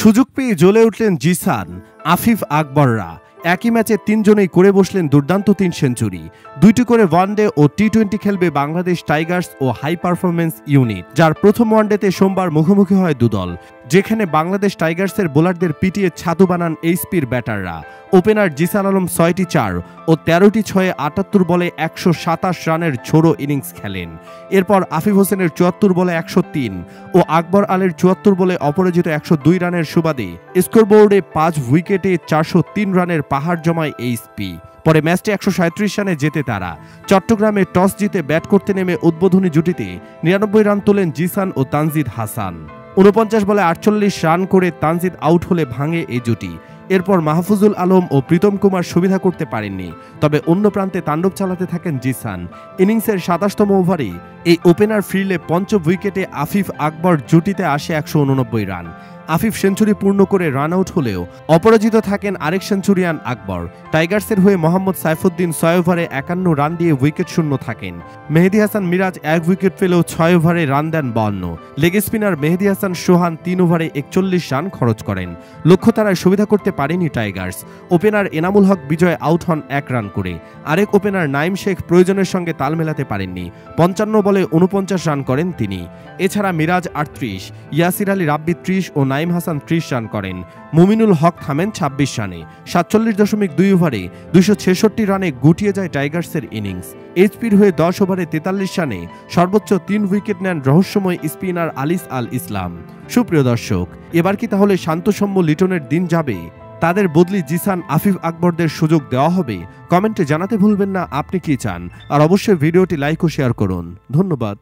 সুযোগ পেয়ে জ্বলে উঠলেন জিসান, আফিফ আকবররা। একই ম্যাচে তিনজনেই করে বসলেন দুর্দান্ত ৩ সেঞ্চুরি। ২টি করে ওয়ানডে ও টি-20 খেলবে বাংলাদেশ টাইগার্স ও হাই পারফরম্যান্স ইউনিট, যার প্রথম ওয়ানডেতে সোমবার মুখোমুখি হয় দুদল, যেখানে বাংলাদেশ টাইগার্সের বোলারদের পিটিয়ে ছাতু বানান এইচপির ব্যাটাররা। ওপেনার জিসান আলম ৬টি ৪ ও ১৩টি ৬-এ ৭৮ বলে ১২৭ রানের ঝোড়ো ইনিংস খেলেন। এরপর আফিফ হোসেনের ৭৪ বলে ১০৩ ও আকবর আলীর ৭৪ বলে অপরাজিত ১০২ রানের সুবাদে স্কোরবোর্ডে ৫ উইকেটে ৪০৩ রানের পাহাড় জমায় এইচপি। পরে ম্যাচটি ১৩৭ রানে জেতে তারা। চট্টগ্রামে টস জিতে ব্যাট করতে নেমে উদ্বোধনী জুটিতে ৯৯ রান তোলেন জিসান ও তানজিদ হাসান। ৪৯ বলে ৪৮ রান করে তানজিদ আউট হলে ভাঙে এই জুটি। এরপর মাহফুজুল আলম ও প্রীতম কুমার সুবিধা করতে পারেননি, তবে অন্য প্রান্তে তাণ্ডব চালাতে থাকেন জিসান। ইনিংসের ২৭তম ওভারে এই ওপেনার ফিরলে পঞ্চম উইকেটে আফিফ আকবর জুটিতে আসে ১৮৯ রান। আফিফ সেঞ্চুরি পূর্ণ করে রান আউট হলেও অপরাজিত থাকেন আরেক সেঞ্চুরিয়ান আকবর। টাইগার্সের হয়ে মোহাম্মদ সাইফুদ্দিন ৬ ওভারে ৫১ রান দিয়ে উইকেট শূন্য থাকেন। মেহেদী হাসান মিরাজ ১ উইকেট পেলেও ৬ ওভারে রান দেন ৫২। লেগ স্পিনার মেহেদী হাসান সোহান ৩ ওভারে ৪১ রান খরচ করেন। লক্ষ্যতারায় সুবিধা করতে পারেনি টাইগার্স। ওপেনার এনামুল হক বিজয় আউট হন ১ রান করে। আরেক ওপেনার নাইম শেখ প্রয়োজনের সঙ্গে তাল মেলাতে পারেননি। ৫৫ বলে ৪৯ রান করেন তিনি। এছাড়া মিরাজ ৩৮, ইয়াসির আলী রাব্বি ৩০ ও নাইম হাসান ৩০ রান করেন। মুমিনুল হক থামেন ২৬ রানে। ৪৭.২ ওভারে ২৬৬ রানে গুটিয়ে যায় টাইগার্সের ইনিংস। এইচপির হয়ে ১০ ওভারে ৪৩ রানে সর্বোচ্চ ৩ উইকেট নেন রহস্যময় স্পিনার আলিস আল ইসলাম। সুপ্রিয় দর্শক, এবার কি তাহলে শান্তসম্য লিটনের দিন যাবে? তাদের বদলি জিসান, আফিফ আকবরদের সুযোগ দেওয়া হবে? কমেন্টে জানাতে ভুলবেন না আপনি কি চান। আর অবশ্যই ভিডিওটি লাইক ও শেয়ার করুন। ধন্যবাদ।